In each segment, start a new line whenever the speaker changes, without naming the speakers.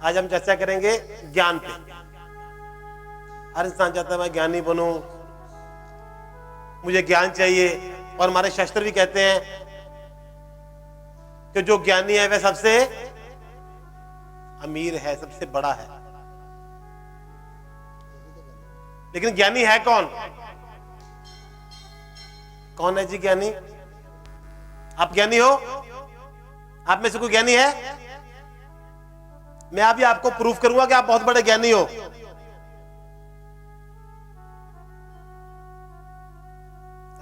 आज हम चर्चा करेंगे ज्ञान पे। हर इंसान चाहता है मैं ज्ञानी बनूं, मुझे ज्ञान चाहिए। और हमारे शास्त्र भी कहते हैं कि जो ज्ञानी है वह सबसे अमीर है, सबसे बड़ा है। लेकिन ज्ञानी है कौन? कौन है जी ज्ञानी? आप ज्ञानी हो? आप में से कोई ज्ञानी है? मैं अभी आपको प्रूफ करूंगा कि आप बहुत बड़े ज्ञानी हो।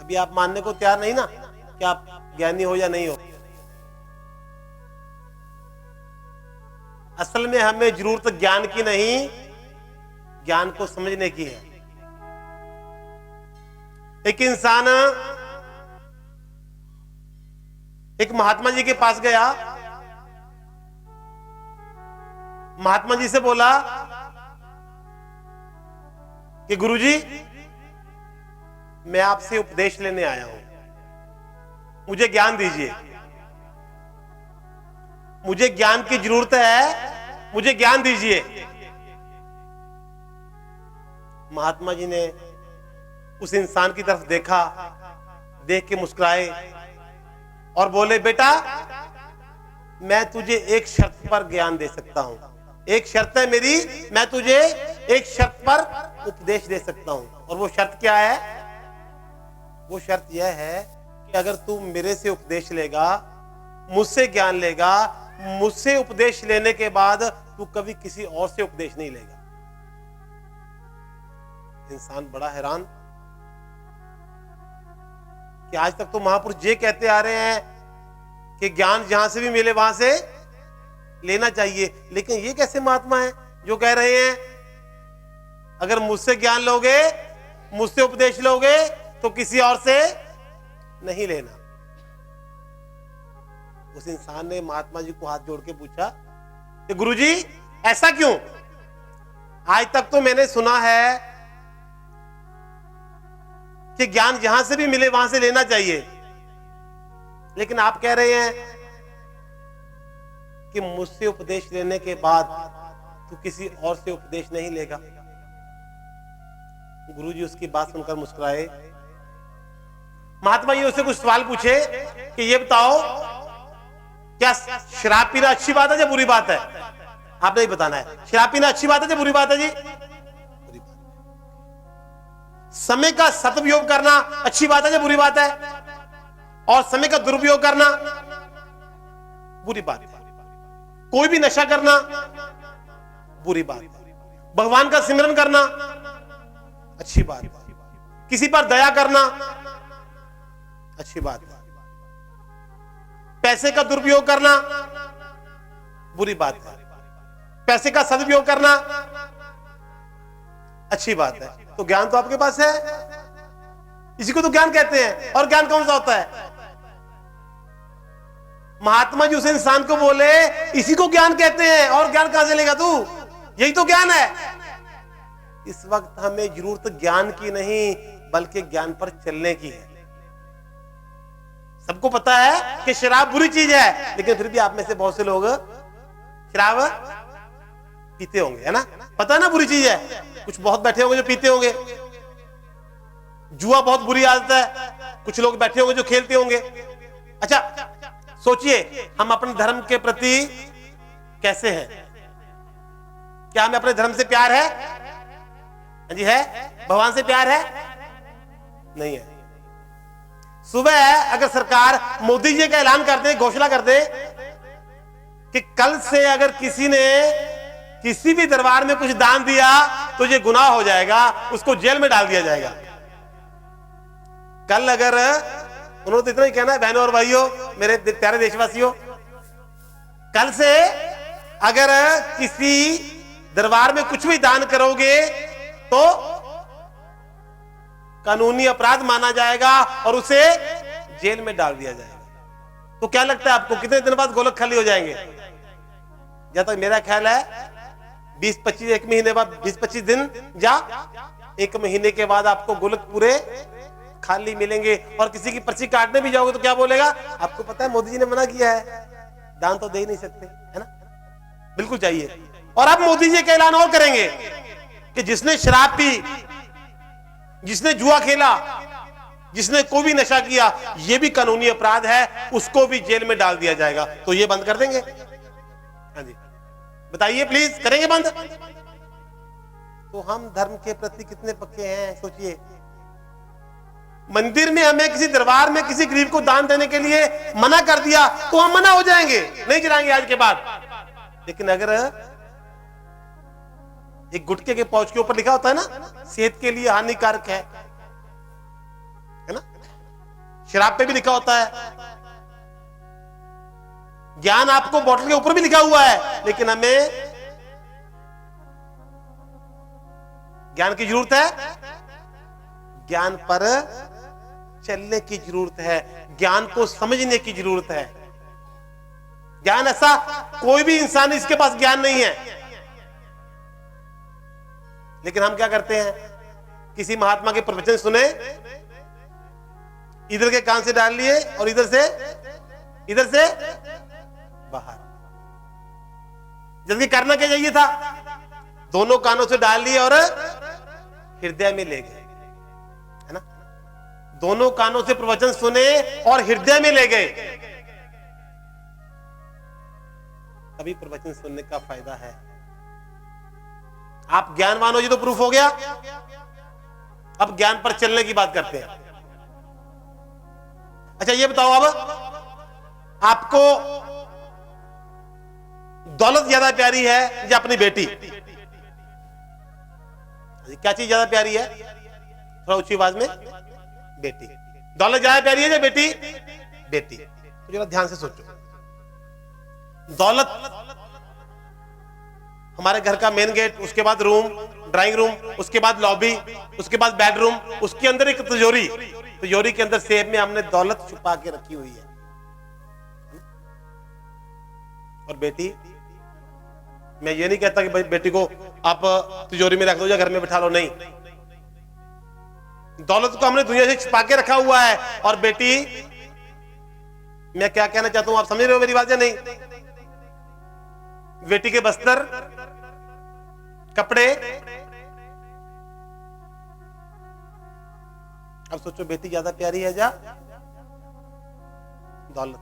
अभी आप मानने को तैयार नहीं ना कि आप ज्ञानी हो या नहीं हो। असल में हमें जरूरत ज्ञान की नहीं, ज्ञान को समझने की है। एक इंसान एक महात्मा जी के पास गया, महात्मा जी से बोला कि गुरुजी मैं आपसे उपदेश लेने आया हूं, मुझे ज्ञान दीजिए, मुझे ज्ञान की जरूरत है, मुझे ज्ञान दीजिए। महात्मा जी ने उस इंसान की तरफ देखा, देख के मुस्कुराए और बोले बेटा मैं तुझे एक शर्त पर ज्ञान दे सकता हूं। एक शर्त है मेरी, मैं तुझे एक शर्त पर उपदेश दे सकता हूं। और वो शर्त क्या है? वो शर्त यह है कि अगर तू मेरे से उपदेश लेगा, मुझसे ज्ञान लेगा, मुझसे उपदेश लेने के बाद तू कभी किसी और से उपदेश नहीं लेगा। इंसान बड़ा हैरान कि आज तक तो महापुरुष ये कहते आ रहे हैं कि ज्ञान जहां से भी मिले वहां से लेना चाहिए, लेकिन ये कैसे महात्मा है जो कह रहे हैं अगर मुझसे ज्ञान लोगे, मुझसे उपदेश लोगे तो किसी और से नहीं लेना। उस इंसान ने महात्मा जी को हाथ जोड़ के पूछा कि गुरुजी ऐसा क्यों? आज तक तो मैंने सुना है कि ज्ञान जहां से भी मिले वहां से लेना चाहिए, लेकिन आप कह रहे हैं कि मुझसे उपदेश लेने के बाद तू किसी और से उपदेश नहीं लेगा। गुरुजी उसकी बात सुनकर मुस्कुराए। महात्मा जी उससे कुछ सवाल पूछे कि ये बताओ क्या शराब पीना अच्छी बात है या बुरी बात है? आपने ही बताना है। शराब पीना अच्छी बात है या बुरी बात है जी? बुरी बात। समय का सदुपयोग करना अच्छी बात है या बुरी बात है? और समय का दुरुपयोग करना बुरी बात है। कोई भी नशा करना बुरी बात है। भगवान का सिमरन करना अच्छी बात है। किसी पर दया करना अच्छी बात है। पैसे का दुरुपयोग करना बुरी बात है। पैसे का सदुपयोग करना अच्छी बात है। तो ज्ञान तो आपके पास है, इसी को तो ज्ञान कहते हैं। और ज्ञान कौन सा होता है? महात्मा जी उस इंसान को बोले इसी को ज्ञान कहते हैं, और ज्ञान कहां से लेगा तू? यही तो ज्ञान है। इस वक्त हमें जरूरत ज्ञान की नहीं बल्कि ज्ञान पर चलने की है। सबको पता है कि शराब बुरी चीज है, लेकिन फिर भी आप में से बहुत से लोग शराब पीते होंगे, है ना? पता है ना बुरी चीज है। कुछ बहुत बैठे होंगे जो पीते होंगे। जुआ बहुत बुरी आदत है, कुछ लोग बैठे होंगे जो खेलते होंगे। अच्छा सोचिए हम अपने धर्म के प्रति कैसे हैं? क्या हमें अपने धर्म से प्यार है जी? है? भगवान से प्यार है? नहीं है। सुबह अगर सरकार मोदी जी का ऐलान कर दे, घोषणा कर दे कि कल से अगर किसी ने किसी भी दरबार में कुछ दान दिया तो ये गुनाह हो जाएगा, उसको जेल में डाल दिया जाएगा। कल अगर उन्होंने तो इतना ही कहना है बहनों और भाइयों, मेरे प्यारे देशवासियों, कल से अगर किसी दरबार में कुछ भी दान करोगे तो कानूनी अपराध माना जाएगा और उसे जेल में डाल दिया जाएगा। तो क्या लगता है आपको कितने दिन बाद गोलक खाली हो जाएंगे? जहां तक मेरा ख्याल है 20-25 एक महीने बाद 20-25 दिन या एक महीने के बाद आपको गोलक पूरे खाली मिलेंगे। और किसी की पर्ची काटने भी जाओगे तो क्या बोलेगा? आपको पता है मोदी जी ने मना किया है, दान तो दे ही नहीं सकते, है ना? बिल्कुल चाहिए। और अब मोदी जी का ऐलान और करेंगे कि जिसने शराब पी, जिसने जुआ खेला, जिसने कोई भी नशा किया, यह भी कानूनी अपराध है, उसको भी जेल में डाल दिया जाएगा। तो ये बंद कर देंगे? हाँ जी, बताइए प्लीज, करेंगे बंद? तो हम धर्म के प्रति कितने पक्के हैं, सोचिए। मंदिर में हमें किसी दरबार में किसी गरीब को दान देने के लिए मना कर दिया तो हम मना हो जाएंगे, नहीं चलाएंगे आज के बाद। लेकिन अगर एक गुटखे के पाउच के ऊपर लिखा होता है ना, सेहत के लिए हानिकारक है ना, शराब पे भी लिखा होता है, ज्ञान आपको बोतल के ऊपर भी लिखा हुआ है, लेकिन हमें ज्ञान की जरूरत है, ज्ञान पर चलने की जरूरत है, ज्ञान को समझने की जरूरत है। ज्ञान ऐसा कोई भी इंसान इसके पास ज्ञान नहीं है, लेकिन हम क्या करते हैं, किसी महात्मा के प्रवचन सुने, इधर के कान से डाल लिए और इधर से बाहर। जबकि करना क्या चाहिए था, दोनों कानों से डाल लिए और हृदय में ले गए, है ना। दोनों कानों से प्रवचन सुने और हृदय में ले गए, तभी प्रवचन सुनने का फायदा है। आप ज्ञानवान हो जी तो प्रूफ हो गया। अब ज्ञान पर चलने की बात करते हैं। अच्छा ये बताओ, अब आपको दौलत ज्यादा प्यारी है या अपनी बेटी? क्या चीज ज्यादा प्यारी है? थोड़ा ऊंची आवाज में। बेटी। दौलत ज्यादा प्यारी है या बेटी? बेटी। तो जरा ध्यान से सोचो। दौलत हमारे घर का मेन गेट, उसके बाद रूम, ड्राइंग रूम, उसके बाद लॉबी, उसके बाद बेडरूम, उसके अंदर एक तिजोरी, तिजोरी के अंदर सेब में हमने दौलत छुपा के रखी हुई है। और बेटी, मैं ये नहीं कहता कि भाई बेटी को आप तिजोरी में रख दो या घर में बिठा लो, नहीं। दौलत को हमने दुनिया से छुपा के रखा हुआ है। और बेटी, मैं क्या कहना चाहता हूं, आप समझ रहे हो मेरी बात या नहीं? बेटी के बस्तर, कपड़े। अब सोचो, बेटी ज्यादा प्यारी है या दौलत?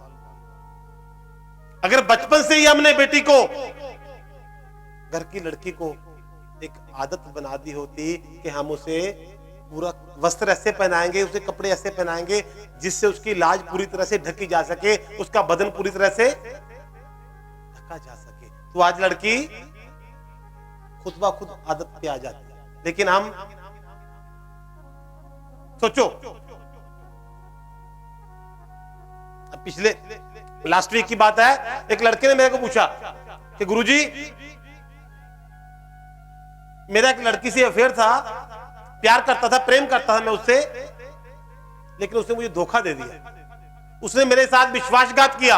अगर बचपन से ही हमने बेटी को, घर की लड़की को एक आदत बना दी होती कि हम उसे पूरा वस्त्र ऐसे पहनाएंगे, उसे कपड़े ऐसे पहनाएंगे जिससे उसकी लाज पूरी तरह से ढकी जा सके, उसका बदन पूरी तरह से ढका जा सके, तो आज लड़की खुद ब खुद आदत पे आ जाती है। लेकिन हम सोचो, अब पिछले लास्ट वीक की बात है, एक लड़के ने मेरे को पूछा कि गुरुजी, मेरा एक लड़की से अफेयर था, प्यार करता था, प्रेम करता था मैं उससे, लेकिन उसने मुझे धोखा दे दिया, उसने मेरे साथ विश्वासघात किया।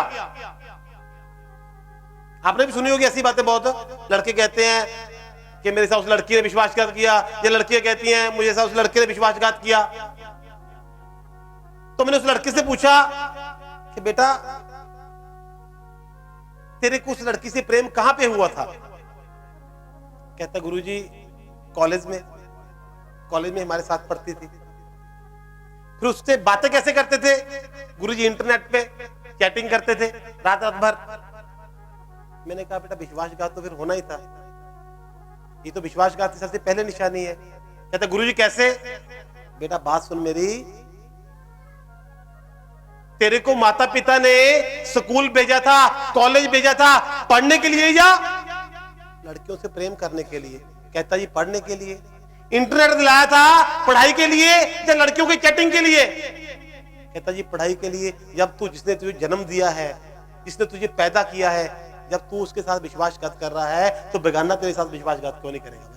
आपने भी सुनी होगी ऐसी बातें बहुत। लड़के कहते हैं कि मेरे साथ उस लड़की ने विश्वासघात किया, या लड़कियां कहती हैं मुझे साथ उस लड़के ने विश्वासघात किया। तो मैंने उस लड़के से पूछा कि बेटा, तेरे को उस लड़की से प्रेम कहां पे हुआ था? कहता गुरुजी, कॉलेज में हमारे साथ पढ़ती थी। फिर उससे बातें कैसे करते थे? गुरुजी, इंटरनेट पे चैटिंग करते थे रात भर। मैंने कहा बेटा, विश्वासघात तो फिर होना ही था, ये तो विश्वासघात की सबसे पहले निशानी है। कहता गुरुजी कैसे? बेटा बात सुन मेरी, तेरे को माता पिता ने स्कूल भेजा था, कॉलेज भेजा था, पढ़ने के लिए या लड़कियों से प्रेम करने के लिए? कहता जी पढ़ने के लिए। इंटरनेट दिलाया था पढ़ाई के लिए या लड़कियों की चैटिंग के लिए? कहता जी पढ़ाई के लिए। जब तू, जिसने तुझे जन्म दिया है, जिसने तुझे पैदा किया है, जब तू उसके साथ विश्वासघात कर रहा है, तो बेगाना तेरे साथ विश्वासघात क्यों नहीं करेगा?